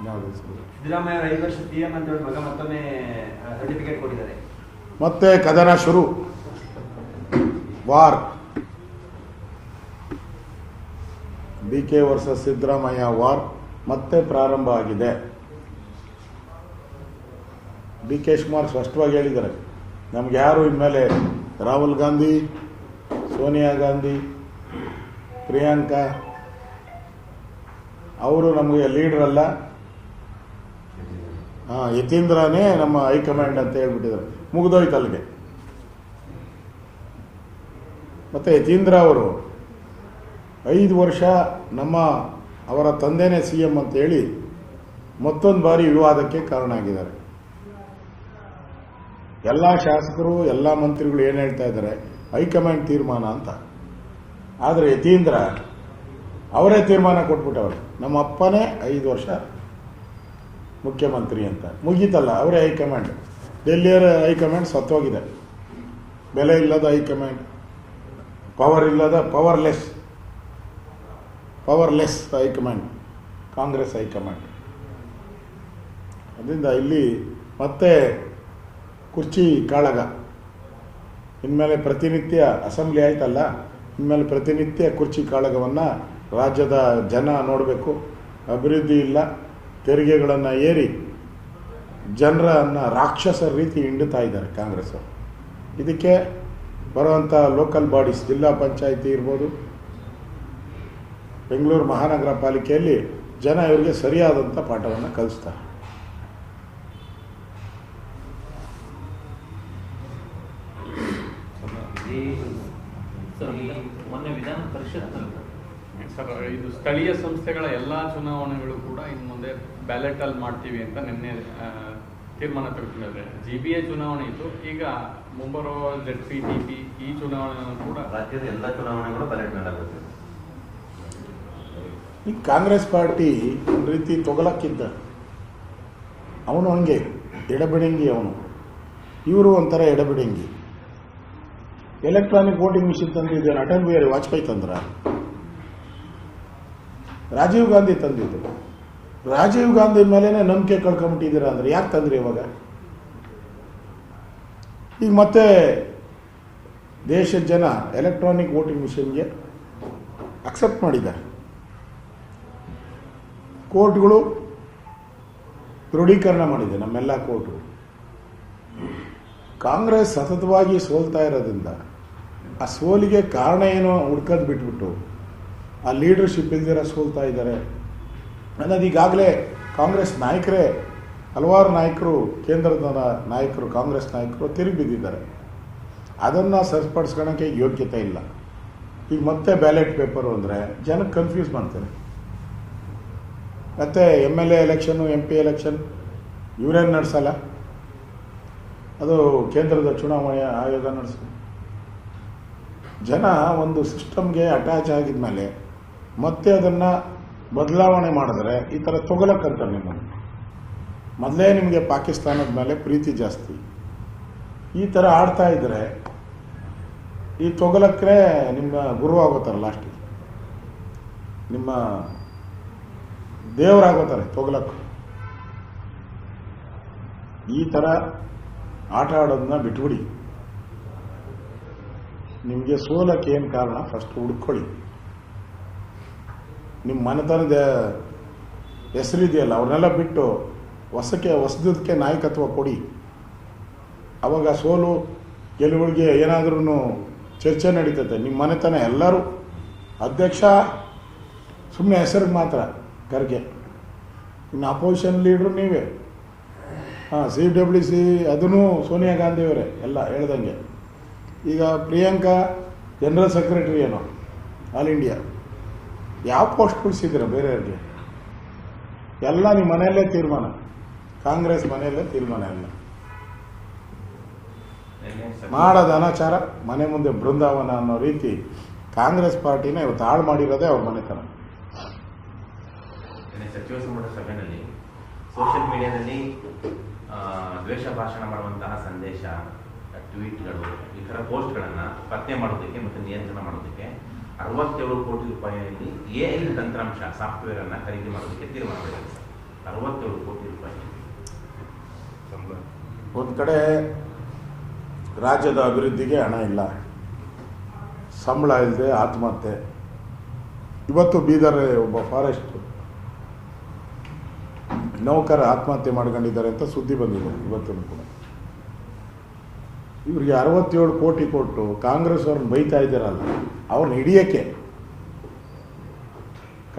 ಸಿದ್ದರಾಮಯ್ಯ 5 ವರ್ಷ PM ಅಂತ ಹೇಳಿ ಮತ್ತೊಮ್ಮೆ ಸರ್ಟಿಫಿಕೇಟ್ ಕೊಟ್ಟಿದ್ದಾರೆ. ಮತ್ತೆ ಕದನ ಶುರು, war. BK versus Siddaramaiah war ಮತ್ತೆ ಪ್ರಾರಂಭ ಆಗಿದೆ. DK ಶಿವಕುಮಾರ್ ಸ್ಪಷ್ಟವಾಗಿ ಹೇಳಿದ್ದಾರೆ, ನಮ್ಗೆ ಯಾರು ಇನ್ಮೇಲೆ ರಾಹುಲ್ ಗಾಂಧಿ, ಸೋನಿಯಾ ಗಾಂಧಿ, ಪ್ರಿಯಾಂಕಾ ಅವರು ನಮಗೆ ಲೀಡರ್ ಅಲ್ಲ, ಯತೀಂದ್ರನೇ ನಮ್ಮ ಹೈಕಮಾಂಡ್ ಅಂತ ಹೇಳ್ಬಿಟ್ಟಿದ್ದಾರೆ. ಮುಗಿದೋಯ್ತು ಅಲ್ಲಿಗೆ. ಮತ್ತೆ ಯತೀಂದ್ರ ಅವರು 5 ವರ್ಷ ಅವರ ತಂದೆನೇ CM ಅಂತ ಹೇಳಿ ಮತ್ತೊಂದು ಬಾರಿ ವಿವಾದಕ್ಕೆ ಕಾರಣ ಆಗಿದ್ದಾರೆ. ಎಲ್ಲ ಶಾಸಕರು, ಎಲ್ಲ ಮಂತ್ರಿಗಳು ಏನು ಹೇಳ್ತಾ ಇದ್ದಾರೆ, ಹೈಕಮಾಂಡ್ ತೀರ್ಮಾನ ಅಂತ. ಆದರೆ ಯತೀಂದ್ರ ಅವರೇ ತೀರ್ಮಾನ ಕೊಟ್ಬಿಟ್ಟವರು, ನಮ್ಮ ಅಪ್ಪನೇ 5 ವರ್ಷ ಮುಖ್ಯಮಂತ್ರಿ ಅಂತ. ಮುಗೀತಲ್ಲ, ಅವರೇ ಹೈಕಮಾಂಡ್. ಡೆಲ್ಲಿಯವರ ಹೈಕಮಾಂಡ್ ಸತ್ತೋಗಿದೆ. ಬೆಲೆ ಇಲ್ಲದ ಹೈಕಮಾಂಡ್, ಪವರ್ ಇಲ್ಲದ, ಪವರ್ಲೆಸ್ ಹೈಕಮಾಂಡ್, ಕಾಂಗ್ರೆಸ್ ಹೈಕಮಾಂಡ್. ಅದರಿಂದ ಇಲ್ಲಿ ಮತ್ತೆ ಕುರ್ಚಿ ಕಾಳಗ. ಇನ್ಮೇಲೆ ಪ್ರತಿನಿತ್ಯ ಅಸೆಂಬ್ಲಿ ಆಯ್ತಲ್ಲ, ಇನ್ಮೇಲೆ ಪ್ರತಿನಿತ್ಯ ಕುರ್ಚಿ ಕಾಳಗವನ್ನು ರಾಜ್ಯದ ಜನ ನೋಡಬೇಕು. ಅಭಿವೃದ್ಧಿ ಇಲ್ಲ, ತೆರಿಗೆಗಳನ್ನು ಏರಿ ಜನರನ್ನು ರಾಕ್ಷಸರ ರೀತಿ ಹಿಂಡುತ್ತಾ ಇದ್ದಾರೆ ಕಾಂಗ್ರೆಸ್. ಇದಕ್ಕೆ ಬರುವಂಥ ಲೋಕಲ್ ಬಾಡೀಸ್, ಜಿಲ್ಲಾ ಪಂಚಾಯಿತಿ ಇರ್ಬೋದು, ಬೆಂಗಳೂರು ಮಹಾನಗರ ಪಾಲಿಕೆಯಲ್ಲಿ ಜನ ಇವರಿಗೆ ಸರಿಯಾದಂಥ ಪಾಠವನ್ನು ಕಲಿಸ್ತಾರೆ. ಮೊನ್ನೆ ವಿಧಾನ ಪರಿಷತ್ ಸರ್, ಇದು ಸ್ಥಳೀಯ ಸಂಸ್ಥೆಗಳ ಎಲ್ಲ ಚುನಾವಣೆಗಳು ಕೂಡ ಇನ್ನು ಮುಂದೆ ಬ್ಯಾಲೆಟ್ ಅಲ್ಲಿ ಮಾಡ್ತೀವಿ ಅಂತ ನಿನ್ನೆ ತೀರ್ಮಾನ ತೆಗೆದುಕೊಂಡಿದ್ದಾರೆ. GBA ಚುನಾವಣೆ ಇತ್ತು, ಈಗ ಮುಂಬರುವ ZPTP ಈ ಚುನಾವಣೆ ಕೂಡ ರಾಜ್ಯದ ಎಲ್ಲ ಚುನಾವಣೆಗಳು ಬ್ಯಾಲೆಟ್ ಮೇಲೆ ಆಗುತ್ತೆ. ಈ ಕಾಂಗ್ರೆಸ್ ಪಾರ್ಟಿ ಒಂದು ರೀತಿ ತೊಗಲಕ್ಕಿದ್ದ, ಅವನು ಹಂಗೆ ಎಡಬಿಡಂಗಿ, ಅವನು ಇವರು ಒಂಥರ ಎಡಬಿಡಂಗಿ. ಎಲೆಕ್ಟ್ರಾನಿಕ್ ವೋಟಿಂಗ್ ಮಿಷಿನ್ ತಂದಿದ್ದೇನೆ, ಅಟಲ್ ಬಿಹಾರಿ ವಾಜಪೇಯಿ ತಂದ್ರ, ರಾಜೀವ್ ಗಾಂಧಿ ತಂದಿದ್ದು. ರಾಜೀವ್ ಗಾಂಧಿ ಮೇಲೇನೆ ನಂಬಿಕೆ ಕಳ್ಕೊಂಬಿಟ್ಟಿದ್ದೀರಾ ಅಂದ್ರೆ ಯಾಕೆ ತಂದ್ರಿ ಇವಾಗ? ಈಗ ಮತ್ತೆ ದೇಶದ ಜನ ಎಲೆಕ್ಟ್ರಾನಿಕ್ ವೋಟಿಂಗ್ ಮಿಷಿನ್ಗೆ ಅಕ್ಸೆಪ್ಟ್ ಮಾಡಿದ್ದಾರೆ. ಕೋರ್ಟ್ಗಳು ದೃಢೀಕರಣ ಮಾಡಿದೆ, ನಮ್ಮೆಲ್ಲ ಕೋರ್ಟ್ಗಳು. ಕಾಂಗ್ರೆಸ್ ಸತತವಾಗಿ ಸೋಲ್ತಾ ಇರೋದ್ರಿಂದ ಆ ಸೋಲಿಗೆ ಕಾರಣ ಏನೋ ಹುಡ್ಕೋದು ಬಿಟ್ಬಿಟ್ಟು ಆ ಲೀಡರ್ಶಿಪ್ ಇಲ್ದಿರ ಸೋಲ್ತಾ ಇದ್ದಾರೆ ಅನ್ನೋದು ಈಗಾಗಲೇ ಕಾಂಗ್ರೆಸ್ ನಾಯಕರೇ, ಹಲವಾರು ನಾಯಕರು, ಕೇಂದ್ರದ ನಾಯಕರು, ಕಾಂಗ್ರೆಸ್ ನಾಯಕರು ತಿರುಗಿ ಬಿದ್ದಿದ್ದಾರೆ. ಅದನ್ನು ಸರಿಪಡಿಸ್ಕೊಳ್ಳೋಕ್ಕೆ ಯೋಗ್ಯತೆ ಇಲ್ಲ. ಈಗ ಮತ್ತೆ ಬ್ಯಾಲೆಟ್ ಪೇಪರು ಅಂದರೆ ಜನಕ್ಕೆ ಕನ್ಫ್ಯೂಸ್ ಮಾಡ್ತಾರೆ. ಮತ್ತು MLA ಎಲೆಕ್ಷನ್ನು, MP ಎಲೆಕ್ಷನ್ ಇವರೇನು ನಡೆಸಲ್ಲ, ಅದು ಕೇಂದ್ರದ ಚುನಾವಣೆ ಆಯೋಗ ನಡೆಸ. ಜನ ಒಂದು ಸಿಸ್ಟಮ್ಗೆ ಅಟ್ಯಾಚ್ ಆಗಿದ್ಮೇಲೆ ಮತ್ತೆ ಅದನ್ನು ಬದಲಾವಣೆ ಮಾಡಿದ್ರೆ ಈ ಥರ ತೊಗೊಳಕ್ಕಂತಾರೆ. ನಿಮ್ಮನ್ನು ಮೊದಲೇ ನಿಮಗೆ ಪಾಕಿಸ್ತಾನದ ಮೇಲೆ ಪ್ರೀತಿ ಜಾಸ್ತಿ, ಈ ಥರ ಆಡ್ತಾ ಇದ್ರೆ ಈ ತೊಗೊಳಕ್ಕೆ ನಿಮ್ಮ ಗುರು ಆಗೋತಾರೆ, ಲಾಸ್ಟಿಗೆ ನಿಮ್ಮ ದೇವರಾಗೋತಾರೆ ತೊಗೊಳಕ್ಕೆ. ಈ ಥರ ಆಟ ಆಡೋದನ್ನ ಬಿಟ್ಬಿಡಿ. ನಿಮಗೆ ಸೋಲಕ್ಕೆ ಏನು ಕಾರಣ ಫಸ್ಟ್ ಹುಡ್ಕೊಳ್ಳಿ. ನಿಮ್ಮ ಮನೆತನದ ಹೆಸರಿದೆಯಲ್ಲ ಅವ್ರನ್ನೆಲ್ಲ ಬಿಟ್ಟು ಹೊಸದಕ್ಕೆ ನಾಯಕತ್ವ ಕೊಡಿ. ಅವಾಗ ಸೋಲು ಗೆಲುವಿಗೆ ಏನಾದ್ರೂ ಚರ್ಚೆ ನಡೀತದೆ. ನಿಮ್ಮ ಮನೆತನ ಎಲ್ಲರೂ ಅಧ್ಯಕ್ಷ ಸುಮ್ಮನೆ ಹೆಸರಿಗೆ ಮಾತ್ರ ಖರ್ಗೆ, ಇನ್ನು ಅಪೋಸಿಷನ್ ಲೀಡ್ರು ನೀವೇ. CWC ಅದೂ ಸೋನಿಯಾ ಗಾಂಧಿಯವರೇ ಎಲ್ಲ ಹೇಳ್ದಂಗೆ. ಈಗ ಪ್ರಿಯಾಂಕಾ ಜನರಲ್ ಸೆಕ್ರೆಟರಿ ಏನೋ ಆಲ್ ಇಂಡಿಯಾ. ಯಾವ ಪೋಸ್ಟ್ ಕೊಡಿಸಿದ್ದೀರ ಬೇರೆಯವ್ರಿಗೆ? ಎಲ್ಲ ನಿಮ್ಮ ಮನೆಯಲ್ಲೇ ತೀರ್ಮಾನ, ಕಾಂಗ್ರೆಸ್ ಮನೆಯಲ್ಲೇ ತೀರ್ಮಾನ. ಎಲ್ಲ ಮಾಡೋದು ಅನಾಚಾರ, ಮನೆ ಮುಂದೆ ಬೃಂದಾವನ ಅನ್ನೋ ರೀತಿ ಕಾಂಗ್ರೆಸ್ ಪಾರ್ಟಿನ ಇವತ್ತು ಹಾಳು ಮಾಡಿರೋದೇ ಅವ್ರ ಮನೆತನ. ಸಚಿವ ಸಂಪುಟ ಸಭೆಯಲ್ಲಿ ಸೋಷಿಯಲ್ ಮೀಡಿಯಾದಲ್ಲಿ ದ್ವೇಷ ಭಾಷಣ ಮಾಡುವಂತಹ ಸಂದೇಶ, ಟ್ವೀಟ್ಗಳು, ಈ ಥರ ಪೋಸ್ಟ್ಗಳನ್ನು ಪತ್ತೆ ಮಾಡೋದಕ್ಕೆ ಮತ್ತು ನಿಯಂತ್ರಣ ಮಾಡೋದಕ್ಕೆ 67 ಕೋಟಿ ರೂಪಾಯಿಯಲ್ಲಿ AI ತಂತ್ರಾಂಶ ಸಾಫ್ಟ್ವೇರ್ ಅನ್ನು ಖರೀದಿ ಮಾಡೋದಕ್ಕೆ ತೀರ್ಮಾನ ಮಾಡಿದೆ ಸರ್. 67 ಕೋಟಿ ರೂಪಾಯಿ. ಒಂದು ಕಡೆ ರಾಜ್ಯದ ಅಭಿವೃದ್ಧಿಗೆ ಹಣ ಇಲ್ಲ, ಸಂಬಳ ಇಲ್ಲದೆ ಆತ್ಮಹತ್ಯೆ. ಇವತ್ತು ಬೀದರ್ ಒಬ್ಬ ಫಾರೆಸ್ಟ್ ನೌಕರ ಆತ್ಮಹತ್ಯೆ ಮಾಡ್ಕೊಂಡಿದ್ದಾರೆ ಅಂತ ಸುದ್ದಿ ಬಂದಿದೆ ಇವತ್ತು ಕೂಡ. ಇವ್ರಿಗೆ 67 ಕೋಟಿ ಕೊಟ್ಟು ಕಾಂಗ್ರೆಸ್ ಅವ್ರನ್ನ ಬೈತಾ ಇದ್ದಾರಲ್ಲ, ಅವ್ರನ್ನ ಹಿಡಿಯೋಕ್ಕೆ,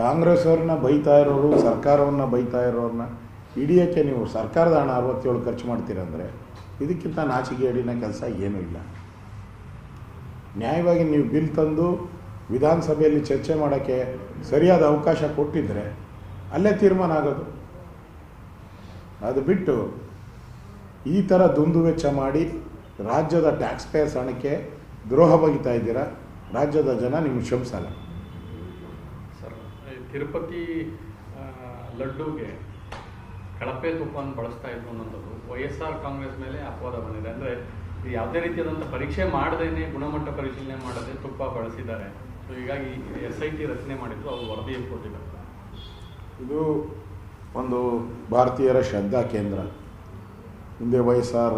ಕಾಂಗ್ರೆಸ್ ಅವ್ರನ್ನ ಬೈತಾ ಇರೋರು, ಸರ್ಕಾರವನ್ನು ಬೈತಾ ಇರೋರನ್ನ ಹಿಡಿಯೋಕ್ಕೆ ನೀವು ಸರ್ಕಾರದ ಹಣ 67 ಖರ್ಚು ಮಾಡ್ತೀರಂದರೆ ಇದಕ್ಕಿಂತ ನಾಚಿಕೆ ಅಡಿನ ಕೆಲಸ ಏನೂ ಇಲ್ಲ. ನ್ಯಾಯವಾಗಿ ನೀವು ಬಿಲ್ ತಂದು ವಿಧಾನಸಭೆಯಲ್ಲಿ ಚರ್ಚೆ ಮಾಡೋಕ್ಕೆ ಸರಿಯಾದ ಅವಕಾಶ ಕೊಟ್ಟಿದ್ದರೆ ಅಲ್ಲೇ ತೀರ್ಮಾನ ಆಗೋದು. ಅದು ಬಿಟ್ಟು ಈ ಥರ ದುಂದುವೆಚ್ಚ ಮಾಡಿ ರಾಜ್ಯದ ಟ್ಯಾಕ್ಸ್ ಪೇಯರ್ಸ್ ಹಣಕ್ಕೆ ದ್ರೋಹ ಬಗಿತಾ ಇದ್ದೀರಾ. ರಾಜ್ಯದ ಜನ ನಿಮ್ಗೆ ಕ್ಷಮಿಸಲ್ಲ. ಸರ್, ತಿರುಪತಿ ಲಡ್ಡುಗೆ ಕಳಪೆ ತುಪ್ಪವನ್ನು ಬಳಸ್ತಾ ಇದ್ರು ಅನ್ನೋದು YSR ಕಾಂಗ್ರೆಸ್ ಮೇಲೆ ಅಪವಾದ ಬಂದಿದೆ. ಅಂದರೆ ಯಾವುದೇ ರೀತಿಯಾದಂಥ ಪರೀಕ್ಷೆ ಮಾಡದೇನೆ, ಗುಣಮಟ್ಟ ಪರಿಶೀಲನೆ ಮಾಡದೆ ತುಪ್ಪ ಬಳಸಿದ್ದಾರೆ. ಸೊ ಹೀಗಾಗಿ SIT ರಚನೆ ಮಾಡಿದ್ರು, ಅವರು ವರದಿ ಕೊಟ್ಟಿದ್ದಾರೆ. ಇದು ಒಂದು ಭಾರತೀಯರ ಶ್ರದ್ಧಾ ಕೇಂದ್ರ. ಹಿಂದೆ YSR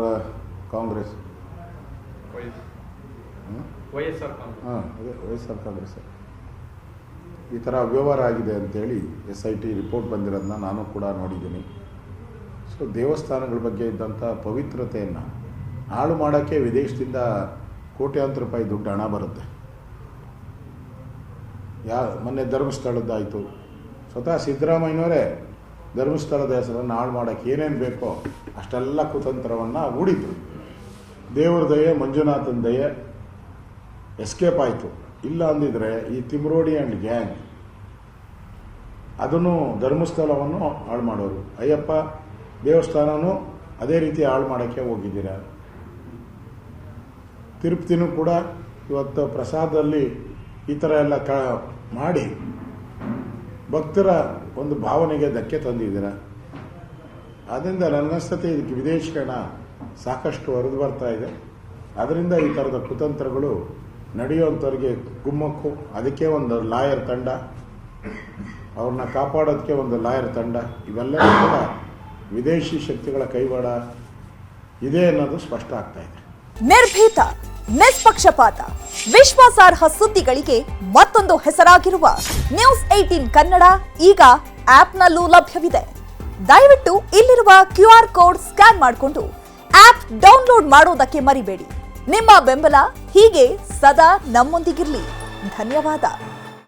ಕಾಂಗ್ರೆಸ್, YSR ಕಾಂಗ್ರೆಸ್, ಅದೇ YSR ಕಾಂಗ್ರೆಸ್ ಈ ಥರ ಅವ್ಯವಹಾರ ಆಗಿದೆ ಅಂತೇಳಿ SIT ರಿಪೋರ್ಟ್ ಬಂದಿರೋದನ್ನ ನಾನು ಕೂಡ ನೋಡಿದ್ದೀನಿ. ಸೊ ದೇವಸ್ಥಾನಗಳ ಬಗ್ಗೆ ಇದ್ದಂಥ ಪವಿತ್ರತೆಯನ್ನು ಹಾಳು ಮಾಡೋಕ್ಕೆ ವಿದೇಶದಿಂದ ಕೋಟ್ಯಾಂತರ ರೂಪಾಯಿ ದುಡ್ಡು ಹಣ ಬರುತ್ತೆ. ಮೊನ್ನೆ ಧರ್ಮಸ್ಥಳದ್ದಾಯಿತು, ಸ್ವತಃ ಸಿದ್ದರಾಮಯ್ಯನವರೇ ಧರ್ಮಸ್ಥಳದ ಹೆಸರನ್ನು ಹಾಳು ಮಾಡೋಕ್ಕೆ ಏನೇನು ಬೇಕೋ ಅಷ್ಟೆಲ್ಲ ಕುತಂತ್ರವನ್ನು ಹೂಡಿದ್ರು. ದೇವ್ರ ದಯೆ, ಮಂಜುನಾಥನ ದಯೆ ಎಸ್ಕೇಪ್ ಆಯಿತು. ಇಲ್ಲ ಅಂದಿದ್ರೆ ಈ ತಿಮ್ರೋಡಿ ಆ್ಯಂಡ್ ಗ್ಯಾಂಗ್ ಅದನ್ನು ಧರ್ಮಸ್ಥಳವನ್ನು ಹಾಳು ಮಾಡೋರು. ಅಯ್ಯಪ್ಪ ದೇವಸ್ಥಾನನೂ ಅದೇ ರೀತಿ ಹಾಳು ಮಾಡೋಕ್ಕೆ ಹೋಗಿದ್ದೀರ. ತಿರುಪತಿನೂ ಕೂಡ ಇವತ್ತು ಪ್ರಸಾದದಲ್ಲಿ ಈ ಥರ ಎಲ್ಲ ಮಾಡಿ ಭಕ್ತರ ಒಂದು ಭಾವನೆಗೆ ಧಕ್ಕೆ ತಂದಿದ್ದೀರ. ಆದ್ದರಿಂದ ನನಗನ್ನಿಸುತ್ತೆ ಇದಕ್ಕೆ ವಿದೇಶಿ ಹಣ ಸಾಕಷ್ಟು ಹರಿದು ಬರ್ತಾ ಇದೆ. ಅದರಿಂದ ಈ ಥರದ ಕುತಂತ್ರಗಳು ನಡೆಯುವಂಥವ್ರಿಗೆ ಗುಮ್ಮಕ್ಕು. ಅದಕ್ಕೆ ಒಂದು ಲಾಯರ್ ತಂಡ, ಅವ್ರನ್ನ ಕಾಪಾಡೋದಕ್ಕೆ ಒಂದು ಲಾಯರ್ ತಂಡ, ಇವೆಲ್ಲವೂ ಕೂಡ ವಿದೇಶಿ ಶಕ್ತಿಗಳ ಕೈವಾಡ ಇದೆ ಅನ್ನೋದು ಸ್ಪಷ್ಟ ಆಗ್ತಾ ಇದೆ. ನಿರ್ಭೀತ, ನಿಷ್ಪಕ್ಷಪಾತ, ವಿಶ್ವಾಸಾರ್ಹ ಸುದ್ದಿಗಳಿಗೆ ಮತ್ತೊಂದು ಹೆಸರಾಗಿರುವ ನ್ಯೂಸ್ 18 ಕನ್ನಡ ಈಗ ಆಪ್ನಲ್ಲೂ ಲಭ್ಯವಿದೆ. ದಯವಿಟ್ಟು ಇಲ್ಲಿರುವ QR ಕೋಡ್ ಸ್ಕ್ಯಾನ್ ಮಾಡಿಕೊಂಡು ಆಪ್ ಡೌನ್ಲೋಡ್ ಮಾಡೋದಕ್ಕೆ ಮರಿಬೇಡಿ. ನಿಮ್ಮ ಬೆಂಬಲ ಹೀಗೆ ಸದಾ ನಮ್ಮೊಂದಿಗಿರಲಿ. ಧನ್ಯವಾದ.